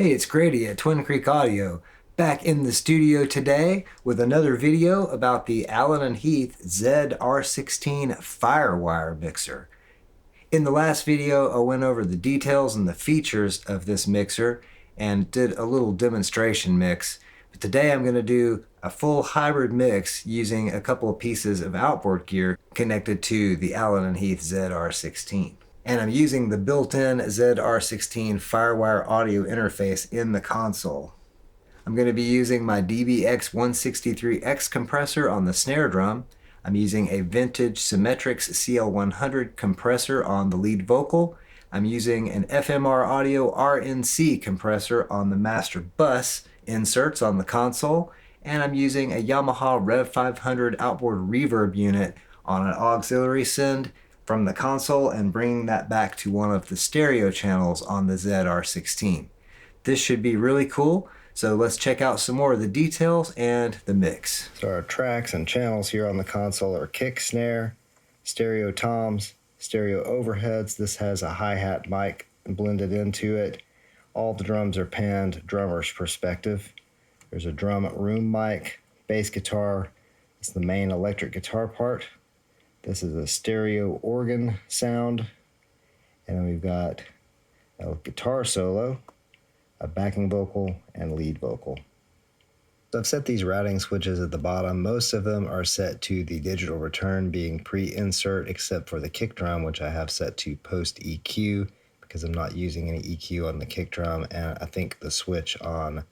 Hey, it's Grady at Twin Creek Audio, back in the studio today with another video about the Allen&Heath Zed R16 Firewire mixer. In the last video, I went over the details and the features of this mixer and did a little demonstration mix. But today I'm going to do a full hybrid mix using a couple of pieces of outboard gear connected to the Allen&Heath Zed R16. And I'm using the built-in Zed R16 Firewire audio interface in the console. I'm going to be using my DBX163X compressor on the snare drum. I'm using a vintage Symetrix CL-100 compressor on the lead vocal. I'm using an FMR Audio RNC compressor on the master bus inserts on the console. And I'm using a Yamaha Rev 500 outboard reverb unit on an auxiliary send from the console and bringing that back to one of the stereo channels on the Zed R16. This should be really cool, so let's check out some more of the details and the mix. So our tracks and channels here on the console are kick, snare, stereo toms, stereo overheads. This has a hi-hat mic blended into it. All the drums are panned drummer's perspective. There's a drum room mic, bass guitar. It's the main electric guitar part. This is a stereo organ sound, and then we've got a guitar solo, a backing vocal, and lead vocal. So I've set these routing switches at the bottom. Most of them are set to the digital return being pre-insert, except for the kick drum, which I have set to post EQ because I'm not using any EQ on the kick drum, and I think the switch on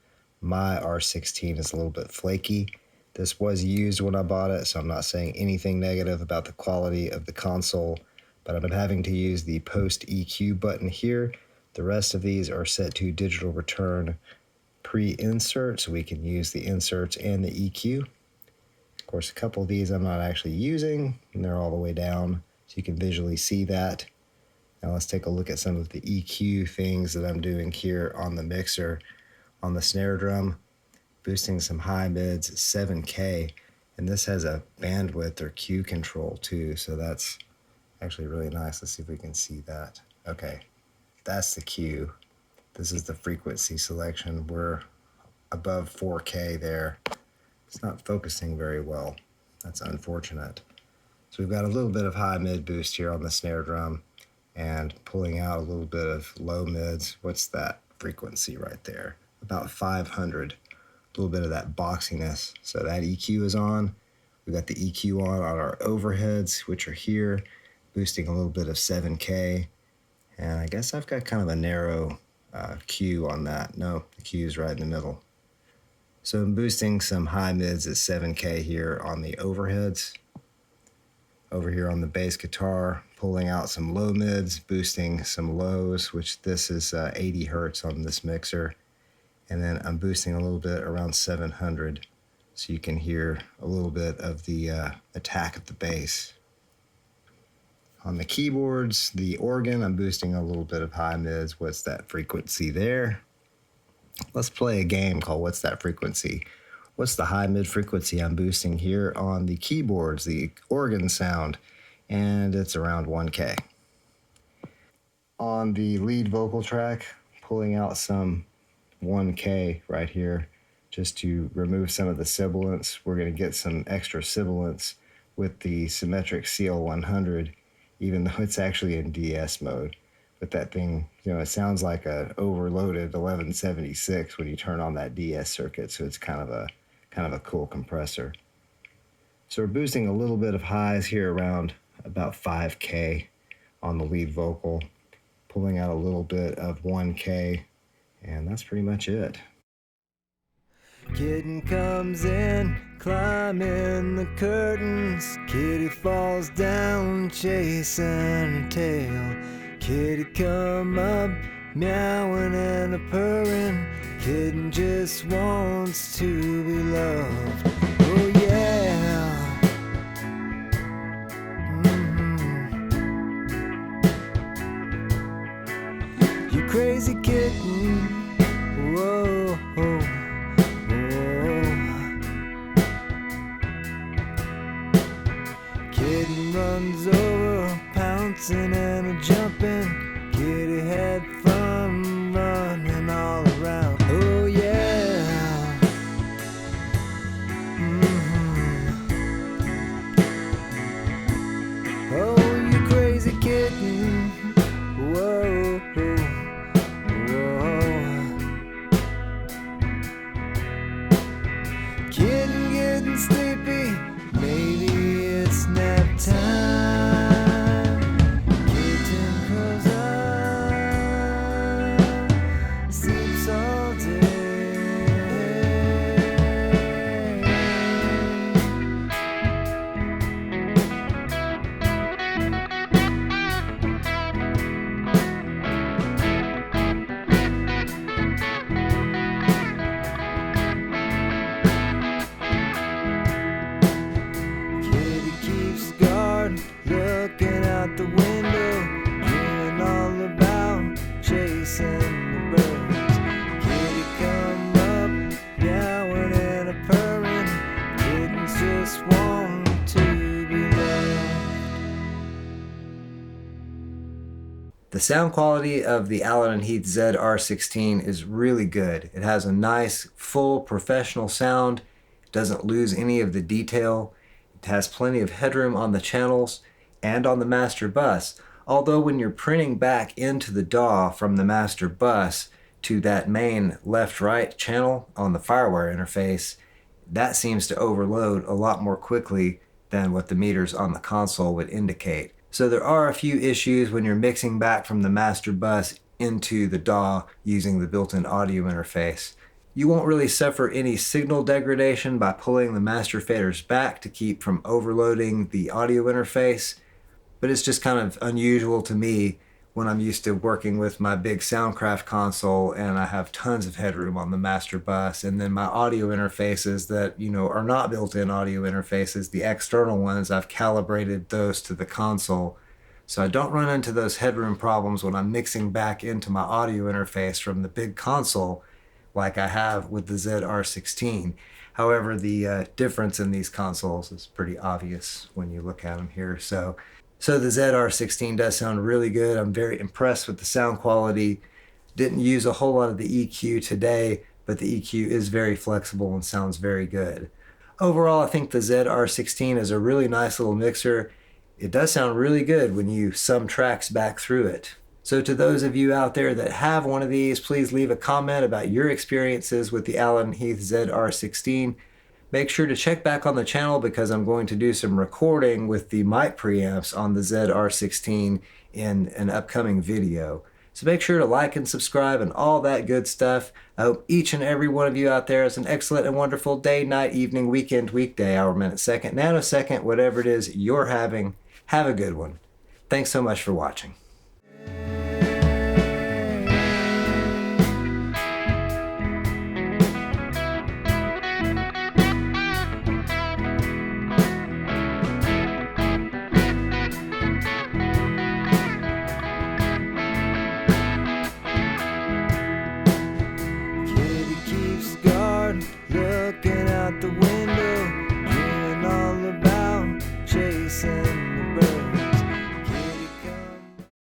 my R16 is a little bit flaky. This was used when I bought it, so I'm not saying anything negative about the quality of the console, but I've been having to use the post EQ button here. The rest of these are set to digital return pre-insert, so we can use the inserts and the EQ. Of course, a couple of these I'm not actually using, and they're all the way down, so you can visually see that. Now let's take a look at some of the EQ things that I'm doing here on the mixer. On the snare drum, boosting some high mids, 7K, and this has a bandwidth or Q control too, so that's actually really nice. Let's see if we can see that. Okay, that's the Q. This is the frequency selection. We're above 4K there. It's not focusing very well. That's unfortunate. So we've got a little bit of high mid boost here on the snare drum and pulling out a little bit of low mids. What's that frequency right there? About 500. A little bit of that boxiness. So that EQ is on. We've got the EQ on our overheads, which are here, boosting a little bit of 7K. And I guess I've got kind of a narrow Q on that. No, the Q is right in the middle. So I'm boosting some high mids at 7K here on the overheads. Over here on the bass guitar, pulling out some low mids, boosting some lows, which this is 80 hertz on this mixer. And then I'm boosting a little bit around 700, so you can hear a little bit of the attack of the bass. On the keyboards, the organ, I'm boosting a little bit of high mids. What's that frequency there? Let's play a game called What's That Frequency? What's the high mid frequency I'm boosting here on the keyboards, the organ sound? And it's around 1K. On the lead vocal track, pulling out some 1K right here just to remove some of the sibilance. We're going to get some extra sibilance with the Symetrix CL-100, even though it's actually in DS mode. But that thing, you know, it sounds like a overloaded 1176 when you turn on that DS circuit, so it's kind of a cool compressor. So we're boosting a little bit of highs here around about 5K on the lead vocal, pulling out a little bit of 1K. And that's pretty much it. Kitten comes in, climbing the curtains. Kitty falls down, chasing her tail. Kitty come up, meowing and a purring. Kitten just wants to be loved. Oh yeah. You crazy kitten. Whoa, whoa, whoa. Kitten runs over, pouncing and a jumping. Kitty had fun running all around. just want to be loved. The sound quality of the Allen&Heath Zed R16 is really good. It has a nice, full, professional sound. It doesn't lose any of the detail. It has plenty of headroom on the channels and on the master bus. Although when you're printing back into the DAW from the master bus to that main left-right channel on the Firewire interface, that seems to overload a lot more quickly than what the meters on the console would indicate. So there are a few issues when you're mixing back from the master bus into the DAW using the built-in audio interface. You won't really suffer any signal degradation by pulling the master faders back to keep from overloading the audio interface, but it's just kind of unusual to me when I'm used to working with my big Soundcraft console and I have tons of headroom on the master bus, and then my audio interfaces that, are not built-in audio interfaces, the external ones, I've calibrated those to the console. So I don't run into those headroom problems when I'm mixing back into my audio interface from the big console like I have with the Zed R16. However, the difference in these consoles is pretty obvious when you look at them here. So the Zed R16 does sound really good. I'm very impressed with the sound quality. Didn't use a whole lot of the EQ today, but the EQ is very flexible and sounds very good. Overall, I think the Zed R16 is a really nice little mixer. It does sound really good when you sum tracks back through it. So to those of you out there that have one of these, please leave a comment about your experiences with the Allen&Heath Zed R16. Make sure to check back on the channel because I'm going to do some recording with the mic preamps on the Zed R16 in an upcoming video. So make sure to like and subscribe and all that good stuff. I hope each and every one of you out there has an excellent and wonderful day, night, evening, weekend, weekday, hour, minute, second, nanosecond, whatever it is you're having. Have a good one. Thanks so much for watching.